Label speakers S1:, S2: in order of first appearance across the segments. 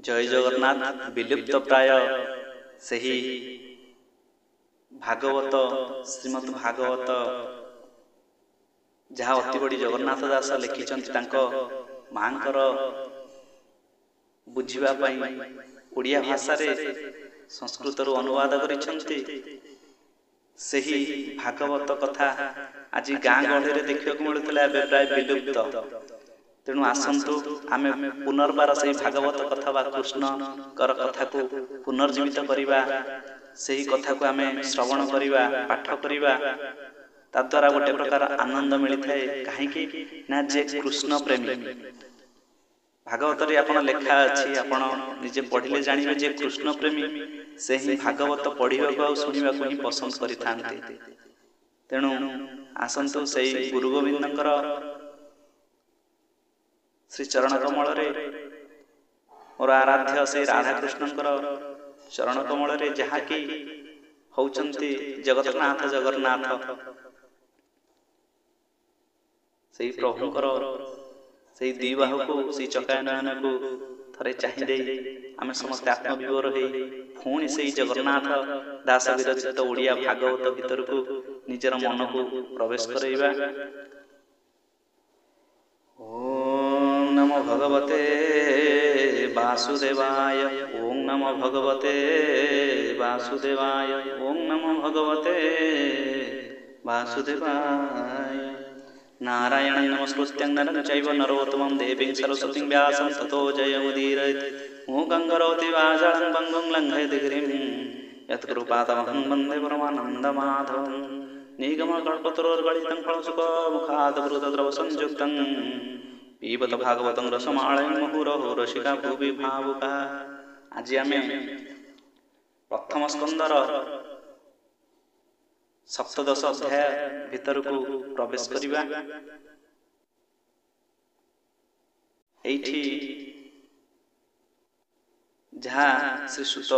S1: जय जगन्नाथ विलुप्त प्राय सही भागवत श्रीमद भागवत जहाँ अति बड़ी जगन्नाथ दास लिखिछन्ति तांको मांकर बुझिबा पई ओडिया भाषा रे संस्कृत रु अनुवाद करिछन्ति। सही भागवत कथा आज गाँ गहली रे देखिବାକୁ मिलुतला बे प्राय विलुप्त। तेणु आसंतु आमे पुनर्बार से भागवत कथा बा कृष्ण कर कथा को पुनर्जीवित करिबा, सही कथा को आमे श्रवण करिबा, पाठ करिबा। तद्वारा गोटे प्रकार आनंद मिली थाए। कहीं ना जे कृष्ण प्रेमी भागवत रे आपण लेखा अछि, आपण निजे पढ़िले जानिबे जे कृष्ण प्रेमी से ही भागवत पढ़िबा को सुनिबा को ही पसंद करि थांते। तेणु आसंतु सेही गुरु गोविंदंकर श्री चरण कमल रे मोर आराध्य से राधा कृष्णंकर चरण कमल रे जहा कि होउचंती जगन्नाथ जगन्नाथ सेही प्रभुंकर सेही द्विबाहु को सेही चकायनयन को थरे चाहि दे आमे समस्त आत्मविभोर हे पुणी सेही जगन्नाथ दास विरचित ओडिया भागवत भीतर को निजर मन को प्रवेश करैबा। ओम नमो भगवते वासुदेवाय, ओम नमो भगवते वासुदेवाय, ओम नमो भगवते वासुदेवाय। नारायण नमस्कृत्यं नरं चैव नरोत्तमं देवीं सरस्वतीं व्यासं ततो जयमुदीरयेत्। मूकं करोति वाचालं पङ्गुं लङ्घयति गिरिं यत्कृपातमहं वन्दे परमानन्दमाधवं। निगमकल्पतरोर्गलितं फलसुखमुखादमृतद्रवसंयुक्तं पिबत भागवतं रसमालयं मुहुरहो रसिका भुवि भावुका। आज आमे प्रथम स्कंदर सप्तदश अध्याय भीतर को प्रवेश करिबा। एठी जहाँ श्री सुत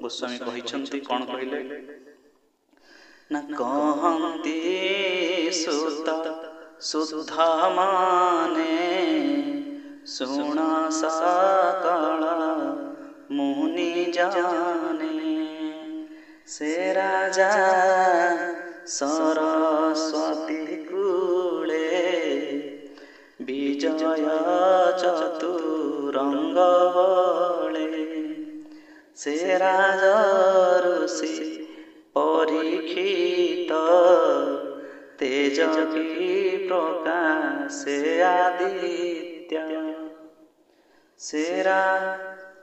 S1: गोस्वामी कहिछन्ति कोन कहिले न कहन्ति सुत शुद्ध माने सुण सकल मुनि जाने। से राजा सरस्वती कूले विजय चतुरंग बले। से राजा ऋषि परीक्षित तेज की प्रकाश आदित्य। सेरा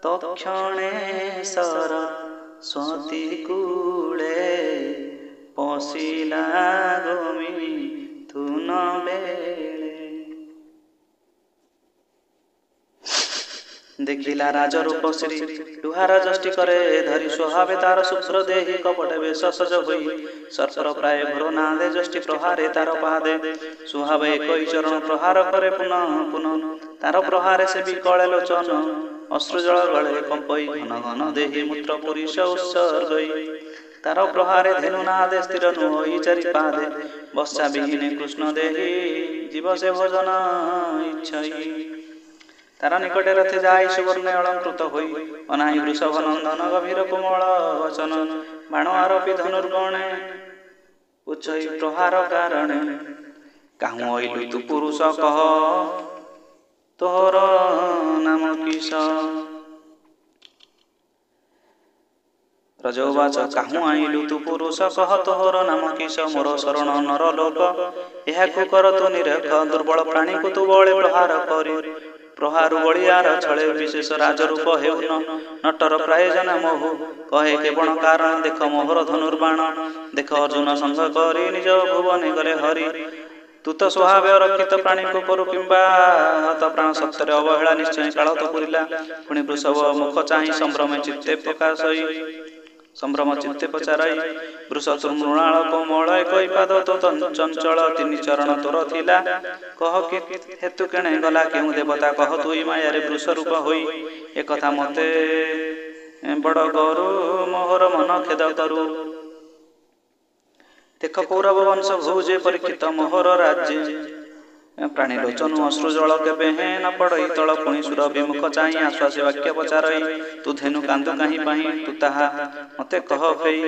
S1: तक्षणे सरस्वती कूले पशिला गोमी थुन बेले। देखिला राजरूप श्री लुहार जष्टि करे धरी स्वभावे तार शुभ्र देहि कपट वेश सज होई सर्पर प्राय घोर नादे जष्टि प्रहारे तार पादे सुहावे कोई चरण प्रहार करे पुनः पुनः तार प्रहारे से विकले लोचन अश्रुजल गले कंपई घन घन देहि मूत्र पुरुष उत्सर्गई तार प्रहारे धेनु नादे स्थिर नुई चारि पादे बस्सा विहीने कृष्ण देहि जीव से भोजन इच्छई। तारा निकटे रथे जाई सुवर्ण अलंकृत होई अनाई वृषभ नंदन गभीर कोमल वचन बाण आरोपी धनुर्गणे उच्चई प्रहार कारणे। काहू अइलु तू पुरुष कह तोहर नाम किस। रजोवाच काहू आइलु तू पुरुष कह तोहर नाम किस। मोर शरण नर लोक एहाकु कर तू निरेख दुर्बल प्राणी को तू बळे प्रहार करी। प्रहारु बलियार छळे विशेष राजरूप हेउ नटर प्राय जना मोहु कहे केवण कारण देख मोहर धनुर्बाण। देख अर्जुन संग करी निज भुवने गले हरि। तू तो स्वभाव रक्षित प्राणी को करू किंबा हत प्राण सत्ୟରେ अवहेला निश्चय काल तो पुरिला। पुଣି वृषभ मुख चाहि संभ्रम चित्ते प्रकाशई संभ्रम चित्ते पचाराई। वृष मृणाल कोमल एक पाद तो चंचल तीन चरण तोर थिला। कह कि हेतु केणे गला केउ देवता कह तुई मायारे वृष रूप होई। एक कथा मते बड़ गरु मोहर मन खेद करू। देख कौरव वंश भूजे परीक्षित मोहर राज्य ପ୍ରାଣୀ ଲୋଚନୁ ଅଶ୍ରୁ ଜଳ କେବେ ହେଁ ନ ପଡ଼ଇ ତଳ ପୁଣି ସୁର ବିମୁଖ ଚାହିଁ ଆଶ୍ୱାସୀ ବାକ୍ୟ ପଚାରଇ ତୁ ଧେନୁ କାନ୍ଦୁ କାହିଁ ପାଇଁ ତୁ ତାହା ମତେ କହ ଫେଇ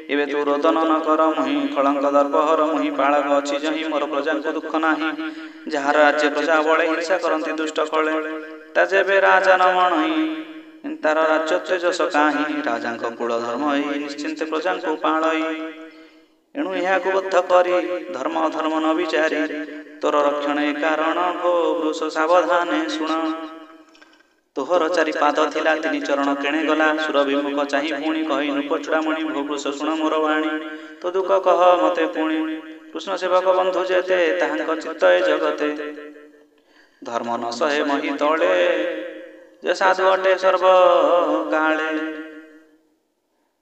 S1: ଏବେ ତୁ ରୋଦନ ନ କର ମୁହିଁ କଳଙ୍କ ଦର୍ପହର ମୁହିଁ ପାଳକ ଅଛି ଯହିଁ ମୋର ପ୍ରଜାଙ୍କୁ ଦୁଃଖ ନାହିଁ ଯାହାର ରାଜ୍ୟ ପ୍ରଜା ବଳେ ହିଂସା କରନ୍ତି ଦୁଷ୍ଟ କଳେ ତା ଯେବେ ରାଜା ନ ମଣଇ ତାର ରାଜ୍ୟ ତେଜସ କାହିଁ ରାଜାଙ୍କ କୁଳ ଧର୍ମ ଏଇ ନିଶ୍ଚିନ୍ତେ ପ୍ରଜାଙ୍କୁ ପାଳଇ ଏଣୁ ଏହାକୁ ବଦ୍ଧ କରି ଧର୍ମ ଅଧର୍ମ ନ ବିଚାରି ତୋର ରକ୍ଷଣେ କାରଣ ଭୋ ବୃଷ ସାବଧାନେ ଶୁଣ ତୋହର ଚାରି ପାଦ ଥିଲା ତିନି ଚରଣ କେଣେ ଗଲା ସୁର ବିମୁଖ ଚାହିଁ ପୁଣି କହି ନୃପ ଚୂଡ଼ାମଣି ଭୋ ବୃଷ ଶୁଣ ମୋର ବାଣୀ ତୋ ଦୁଃଖ କହ ମତେ ପୁଣି କୃଷ୍ଣ ସେବକ ବନ୍ଧୁ ଯେତେ ତାହାଙ୍କ ଚିତ୍ତ ଏ ଜଗତେ ଧର୍ମ ନ ସହେ ମହି ତଳେ ଯେ ସାଧୁ ଅଟେ ସର୍ବ କାଳେ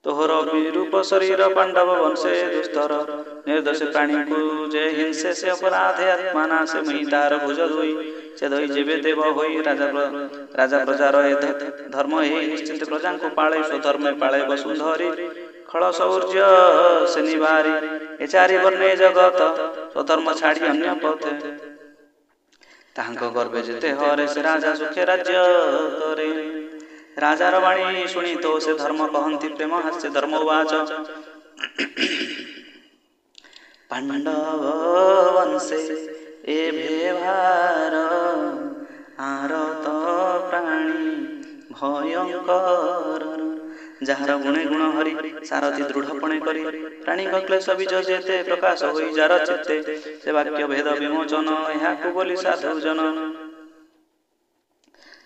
S1: ତୋହର ବିରୂପ ଶରୀର ପାଣ୍ଡବ ବଂଶେ ଦୁସ୍ତର ନିର୍ଦ୍ଦୋଷ ପ୍ରାଣୀକୁ ଯେ ହିଂସେ ସେ ଅପରାଧେ ଆତ୍ମା ନାଶେ ମୁହିଁ ତାର ଭୁଜ ଧୋଇ ସେ ଧୋଇ ଯେବେ ଦେବ ହୋଇ ରାଜା ପ୍ରଜାର ଏ ଧର୍ମ ଏହି ନିଶ୍ଚିନ୍ତ ପ୍ରଜାଙ୍କୁ ପାଳେ ସ୍ୱଧର୍ମେ ପାଳେ ବସୁନ୍ଧରି ଖଳ ସୌର୍ଯ୍ୟ ସେ ନିବାରି ଏ ଚାରି ବର୍ଣ୍ଣେ ଜଗତ ସ୍ୱଧର୍ମ ଛାଡ଼ି ଅନ୍ୟ ପଥେ ତାହାଙ୍କ ଗର୍ବେ ଯେତେ ହରେ ସେ ରାଜା ସୁଖେ ରାଜ୍ୟ କରେ ରାଜାର ବାଣୀ ଶୁଣି ତ ସେ ଧର୍ମ କହନ୍ତି ପ୍ରେମ ହାସ୍ୟ ଧର୍ମ ବାଚ ପାଣ୍ଡବ ବଂଶେ ଏ ଭାର ଆରତ ପ୍ରାଣୀ ଭୟଙ୍କର ଯାହାର ଗୁଣେ ଗୁଣ ହରି ସାରଥି ଦୃଢ଼ପଣେ କରି ପ୍ରାଣୀଙ୍କ କ୍ଲେଶ ବୀଜ ଯେତେ ପ୍ରକାଶ ହୋଇ ଯାର ଚିତ୍ତେ ସେ ବାକ୍ୟ ଭେଦ ବିମୋଚନ ଏହାକୁ ବୋଲି ସାଧୁଜନ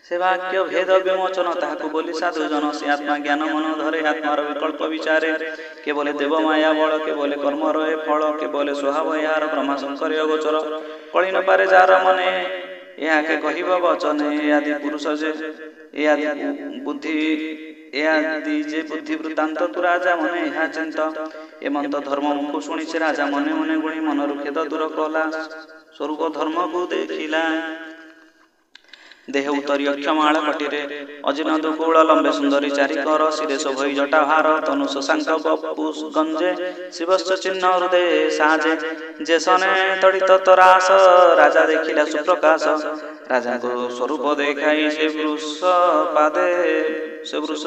S1: ସେ ବାକ୍ୟ ଭେଦ ବିମୋଚନ ତାହାକୁ ବୋଲି ସାଧୁଜନ ସେ ଆତ୍ମା ଜ୍ଞାନ ମନ ଧରେ ଆତ୍ମାର ବିକଳ୍ପ ବିଚାରେ କେ ବୋଲେ ଦେବ ମାୟା ବଳ କେ ବୋଲେ କର୍ମର ଏ ଫଳ କେ ବୋଲେ ସ୍ୱଭାବ ଏହାର ବ୍ରହ୍ମା ଶଙ୍କର ଗୋଚର କଳି ନ ପାରେ ଯାର ମନେ ଏହାକେ କହିବ ବଚନେ ଏ ଆଦି ପୁରୁଷ ଯେ ଏ ଆଦି ବୁଦ୍ଧି ଏ ଆଦି ଯେ ବୁଦ୍ଧି ବୃତ୍ତାନ୍ତ ତୁ ରାଜା ମନେ ଏହା ଚିନ୍ତ ଏମନ୍ତ ଧର୍ମ ମୁଖୁ ଶୁଣିছে ରାଜା ମନେ ମନେ ଗୁଣି ମନରୁ ଖେଦ ଦୂର କଲା ସ୍ୱରୂପ ଧର୍ମକୁ ଦେଖିଲା ଦେହ ଉତ୍ତରୀ ଅକ୍ଷମାଳ କଟିରେ ଅଜିନ ଦୁକୁଳ ଲମ୍ବେ ସୁନ୍ଦରୀ ଚାରିକର ଶିରେ ଶୋଭଇ ଜଟାଭାର ତନୁ ଶଶାଙ୍କ ବପୁ ଗଞ୍ଜେ ଶିବଶ୍ଚ ଚିହ୍ନ ହୃଦୟ ସାଜେ ଯେସନେ ତଡ଼ିତ ତରାସ ରାଜା ଦେଖିଲା ସୁପ୍ରକାଶ ରାଜାଙ୍କୁ ସ୍ୱରୂପ ଦେଖାଇ ସେ ବୃଷ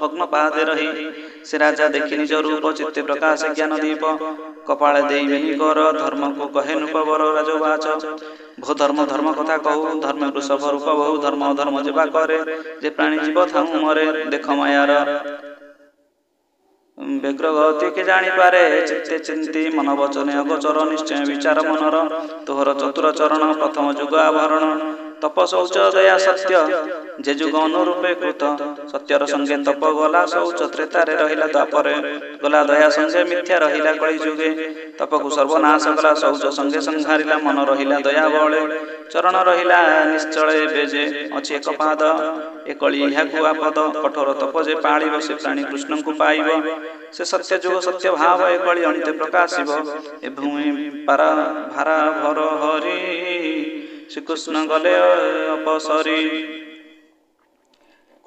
S1: ଭଗ୍ନ ପାଦେ ରହି ସେ ରାଜା ଦେଖି ନିଜ ରୂପ ଚିତ୍ତେ ପ୍ରକାଶ ଜ୍ଞାନ ଦୀପ କପାଳେ ଦେଇ ବେନି କର ଧର୍ମକୁ କହେ ନୃପବର ରାଜବାଚ ଭୋ ଧର୍ମ ଧର୍ମ କଥା କହୁ ଧର୍ମ ବୃଷଭ ରୂପ ବହୁ ଧର୍ମ ଅଧର୍ମ ଯିବା କରେ ଯେ ପ୍ରାଣୀ ଜୀବ ଥାଉ ମରେ ଦେଖ ମାୟାର ବ୍ୟଗ୍ର ଗତି କେ ଜାଣିପାରେ ଚିତ୍ତେ ଚିନ୍ତି ମନ ବଚନେ ଅଗୋଚର ନିଶ୍ଚୟ ବିଚାର ମନର ତୋହର ଚତୁର ଚରଣ ପ୍ରଥମ ଯୁଗ ଆଭରଣ ତପ ଶୌଚ ଦୟା ସତ୍ୟ ଯେ ଯୁଗ ଅନୁରୂପେ କୃତ ସତ୍ୟର ସଙ୍ଗେ ତପ ଗଲା ଶୌଚ ତ୍ରେତାରେ ରହିଲା ଦ୍ୱାପରେ ଗଲା ଦୟା ସଙ୍ଗେ ମିଥ୍ୟା ରହିଲା କଳି ଯୁଗେ ତପକୁ ସର୍ବନାଶ କଲା ଶୌଚ ସଙ୍ଗେ ସଂହାରିଲା ମନ ରହିଲା ଦୟା ବଳେ ଚରଣ ରହିଲା ନିଶ୍ଚଳ ଏବେ ଯେ ଅଛି ଏକ ପାଦ ଏ କଳି ଏହାକୁ ଆପଦ କଠୋର ତପ ଯେ ପାଳିବ ସେ ପ୍ରାଣୀ କୃଷ୍ଣଙ୍କୁ ପାଇବ ସେ ସତ୍ୟ ଯୁଗ ସତ୍ୟ ଭାବ ଏ କଳି ଅଣିତେ ପ୍ରକାଶିବ ଏ ଭୂମି ପାରା ଭାରା ଭର ହରି ଶ୍ରୀକୃଷ୍ଣ ଗଲେ ଅପସରି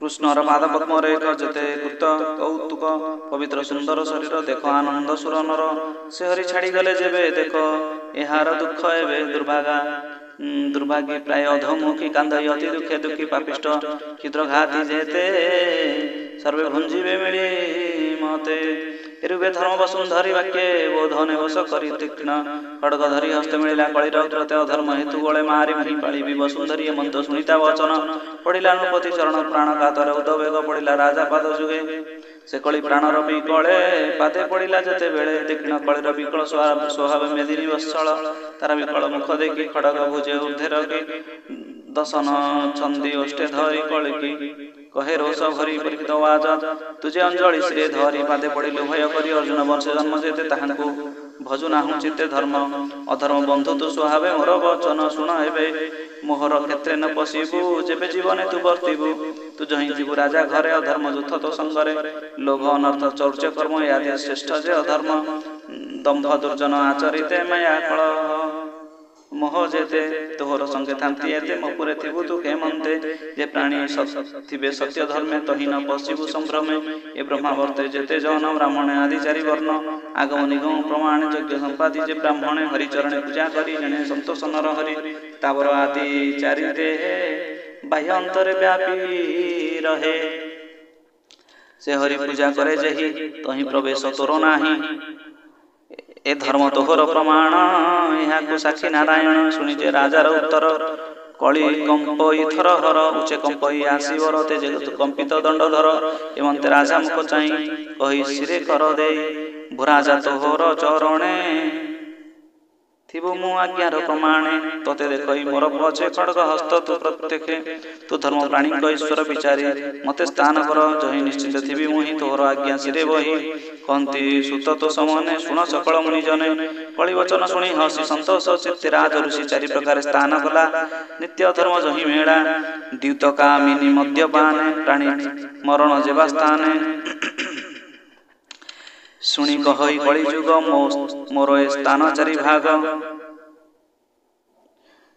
S1: କୃଷ୍ଣର ପାଦ ପଦ୍ମରେ ଏକ ଯେତେ କୃତ କୌତୁକ ପବିତ୍ର ସୁନ୍ଦର ଶରୀର ଦେଖ ଆନନ୍ଦ ସୁରନର ସେ ହରି ଛାଡ଼ିଗଲେ ଯେବେ ଦେଖ ଏହାର ଦୁଃଖ ଏବେ ଦୁର୍ଭାଗୀ ପ୍ରାୟ ଅଧମୁଖୀ କାନ୍ଦଇ ଅତି ଦୁଃଖେ ଦୁଃଖୀ ପାପିଷ୍ଟ କ୍ଷୁଦ୍ରଘାତୀ ଯେତେ ସର୍ବେ ଭୁଞ୍ଜିବେ ମିଳି ମତେ ଏରୁବେ ଧର୍ମ ବସୁନ୍ଧରି ବାକ୍ୟେ ବୋଧନେ ବସ କରି ତୀକ୍ଷ୍ଣ ଖଡ୍ଗ ଧରି ହସ୍ତେ ମିଳିଲା କଳିର ଉଗ୍ରତେ ଅଧର୍ମ ହେତୁ ବଳେ ମାରି ମୁହିଁ ପାଳିବି ବସୁନ୍ଧରି ଏ ମନ୍ଦ ଶୁଣିତା ବଚନ ପଡ଼ିଲା ନୃପତି ଚରଣ ପ୍ରାଣ କାତର ଉଦବେଗ ପଡ଼ିଲା ରାଜା ପାଦ ଯୁଗେ ସେ କଳି ପ୍ରାଣର ବିକଳେ ପାଦେ ପଡ଼ିଲା ଯେତେବେଳେ ତୀକ୍ଷ୍ଣ କଳିର ବିକଳ ସ୍ୱଭାବ ମେଦିନୀ ବତ୍ସଳ ତାର ବିକଳ ମୁଖ ଦେଖି ଖଡଗ ଭୁଜେ ଊର୍ଦ୍ଧ୍ୱେ ରଖି ଦଶନ ଛନ୍ଦି ଓଷ୍ଠେ ଧରି କଳିକି କହେ ରୋଷ ଭରି ପରୀକ୍ଷିତ ଆଜ ତୁଜେ ଅଞ୍ଜଳି ଶ୍ରୀ ଧରି ପାଦେ ପଡ଼ିଲୁ ଭୟ କରି ଅର୍ଜୁନ ବଂଶ ଜନ୍ମ ଯେତେ ତାହାଙ୍କୁ ଭଜୁ ନାହୁଁ ଚିତ୍ତେ ଧର୍ମ ଅଧର୍ମ ବନ୍ଧୁ ତୁ ସ୍ୱଭାବେ ମୋର ବଚନ ଶୁଣ ହେବେ ମୋହର କ୍ଷେତ୍ରେ ନ ପଶିବୁ ଯେବେ ଜୀବନେ ତୁ ବର୍ତ୍ତିବୁ ତୁ ଯହିଁ ଯିବୁ ରାଜା ଘରେ ଅଧର୍ମ ଯୁଥ ତୋ ସଙ୍ଗରେ ଲୋଭ ଅନର୍ଥ ଚୌର୍ଯ୍ୟ କର୍ମ ଆଦି ଶ୍ରେଷ୍ଠ ଯେ ଅଧର୍ମ ଦମ୍ଭ ଦୁର୍ଜନ ଆଚରିତେ ମାୟା କଳହ ମୋହ ଯେତେ ତୋହର ସଙ୍ଗେ ଥାନ୍ତି ଏତେ ମପୁରେ ଥିବୁ ତୁ କେମନ୍ତେ ଯେ ପ୍ରାଣୀ ଥିବେ ସତ୍ୟ ଧର୍ମେ ତହି ନ ପଶିବୁ ସମ୍ଭ୍ରମେ ଏ ବ୍ରହ୍ମାବର୍ତ୍ତେ ଯେତେ ଜନ ବ୍ରାହ୍ମଣ ଆଦି ଚାରି ବର୍ଣ୍ଣ ଆଗମ ନିଗମ ପ୍ରମାଣ ଯଜ୍ଞ ସମ୍ପାଦି ଯେ ବ୍ରାହ୍ମଣେ ହରିଚରଣେ ପୂଜା କରି ଜଣେ ସନ୍ତୋଷ ନର ହରି ତାବର ଆଦି ଚାରି ଦେହେ ବାହ୍ୟ ଅନ୍ତରେ ବ୍ୟାପୀ ରହେ। ସେ ହରି ପୂଜା କରେ ଯେହି ତହିଁ ପ୍ରବେଶ ତୋର ନାହିଁ। ଏ ଧର୍ମ ତୋହର ପ୍ରମାଣ ଏହାକୁ ସାକ୍ଷୀ ନାରାୟଣ। ଶୁଣିଛେ ରାଜାର ଉତ୍ତର କଳି କମ୍ପଇ ଥର ହର ଉଚ୍ଚେ କମ୍ପଇ ଆସିବର ତେଜେ କମ୍ପିତ ଦଣ୍ଡଧର। ଏମନ୍ତେ ରାଜା ମୁଖ ଚାହିଁ କହି ଶିରେ କର ଦେଇ ଭୂରାଜା ତୋହର ଚରଣେ ଥିବୁ ମୁଁ ଆଜ୍ଞାର ପ୍ରମାଣେ। ତତେ ଦେଖଇ ମୋର ପଛେ ଖଡ୍ଗ ହସ୍ତ ତୁ ପ୍ରତ୍ୟକ୍ଷେ ତୁ ଧର୍ମ ପ୍ରାଣୀଙ୍କ ଈଶ୍ୱର ବିଚାରି ମତେ ସ୍ଥାନ କର ଜହି ନିଶ୍ଚିତ ଥିବି ମୁହିଁ ତୋର ଆଜ୍ଞା ଶିରେ ବହି। କହନ୍ତି ସୁତ ତୋ ସମନେ ଶୁଣ ସକଳ ମୁନିଜନେ କଳି ବଚନ ଶୁଣି ହସି ସନ୍ତୋଷ ଚିତ୍ତେ ରାଜ ଋଷି ଚାରି ପ୍ରକାର ସ୍ଥାନ କଲା ନିତ୍ୟ ଧର୍ମ ଜହି ମେଳା। ଦ୍ୟୁତ କାମିନୀ ମଦ୍ୟପାନେ ପ୍ରାଣୀ ମରଣ ଯେବା ସ୍ଥାନେ ଶୁଣି କହଇ କଳି ଯୁଗ ମୋର ଏ ସ୍ଥାନ ଚାରି ଭାଗ।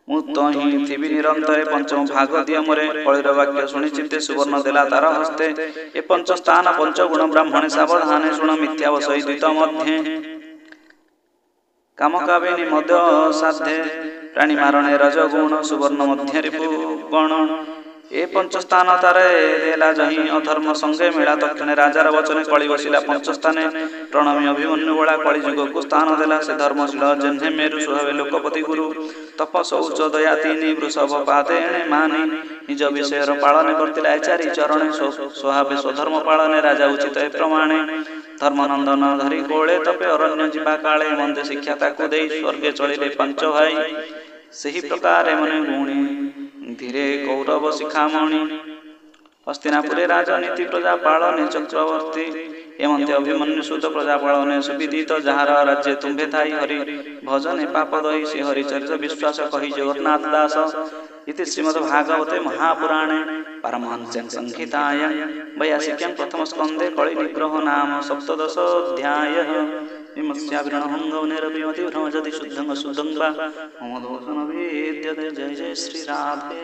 S1: ମୁଁ ତହିଁ ଥିବି ନିରନ୍ତରେ ପଞ୍ଚମ ଭାଗ ଦିଅ ମୋରେ। କଳିର ବାକ୍ୟ ଶୁଣି ଚିତ୍ତେ ସୁବର୍ଣ୍ଣ ଦେଲା ତାର ହସ୍ତେ। ଏ ପଞ୍ଚ ସ୍ଥାନ ପଞ୍ଚ ଗୁଣ ବ୍ରାହ୍ମଣେ ସାବଧାନେ ଶୁଣ ମିଥ୍ୟା ବସଇ ଦ୍ୱିତ ମଧ୍ୟେ କାମ କାବେନି ମଦ ସାଧେ ପ୍ରାଣୀ ମାରଣେ ରଜ ଗୁଣ ସୁବର୍ଣ୍ଣ ମଧ୍ୟରେ ଗଣ। ଏ ପଞ୍ଚସ୍ଥାନ ତାରେ ଦେଲା ଜହିଁ ଅଧର୍ମ ସଙ୍ଗେ ମେଳା। ତକ୍ଷଣେ ରାଜାର ବଚନେ କଳି ବସିଲା ପଞ୍ଚସ୍ଥାନେ ପ୍ରଣମୀ ଅଭିମନ୍ୟୁ ବଳା କଳି ଯୁଗକୁ ସ୍ଥାନ ଦେଲା। ସେ ଧର୍ମଶୀଳ ଜହ୍ନେ ମେରୁ ସୁହାବେ ଲୋକପତି ଗୁରୁ ତପ ଶୌଚ ଦୟା ତିନି ବୃଷଭ ପାଦେ ଏଣେ ମାନି ନିଜ ବିଷୟର ପାଳନେ ବର୍ତ୍ତିଲା ଏ ଚାରି ଚରଣେ ସ୍ୱଭାବେ ସ୍ୱଧର୍ମ ପାଳନେ ରାଜା ଉଚିତ ଏ ପ୍ରମାଣେ। ଧର୍ମନନ୍ଦନ ଧରି କୋଳେ ତପେ ଅରଣ୍ୟ ଯିବା କାଳେ ମନ୍ଦେ ଶିକ୍ଷା ତାକୁ ଦେଇ ସ୍ୱର୍ଗେ ଚଳିଲେ ପାଞ୍ଚ ଭାଇ। ସେହି ପ୍ରକାରେ ମନେ ଗୁଣି ଧୀରେ କୌରବ ଶିଖାମଣି ହସ୍ତିନାପୁରେ ରାଜନୀତି ପ୍ରଜା ପାଳନେ ଚକ୍ରବର୍ତ୍ତୀ। ଏମନ୍ତେ ଅଭିମନ୍ୟୁ ସୁତ ପ୍ରଜା ପାଳନେ ସୁବିଦିତ ଯାହାର ରାଜ୍ୟ ତୁମ୍ଭେ ଥାଇ ହରି ଭଜନେ ପାପ ଦହି ସେ ହରିଚରିତ ବିଶ୍ୱାସ କହି ଜଗନ୍ନାଥ ଦାସ। ଇତି ଶ୍ରୀମଦ୍ ଭାଗବତେ ମହାପୁରାଣେ ପାରମହଂସ୍ୟାଂ ସଂହିତାୟାଂ ବୈୟାସିକ୍ୟାଂ ପ୍ରଥମ ସ୍କନ୍ଧେ କଳି ନିଗ୍ରହ ନାମ ସପ୍ତଦଶୋऽଧ୍ୟାୟଃ। विमत्स्याभिरणहंगौ निरपिमति भ्रमजति शुद्धं शुद्धं वा मम दोषं विद्यते। जय जय श्री राधे।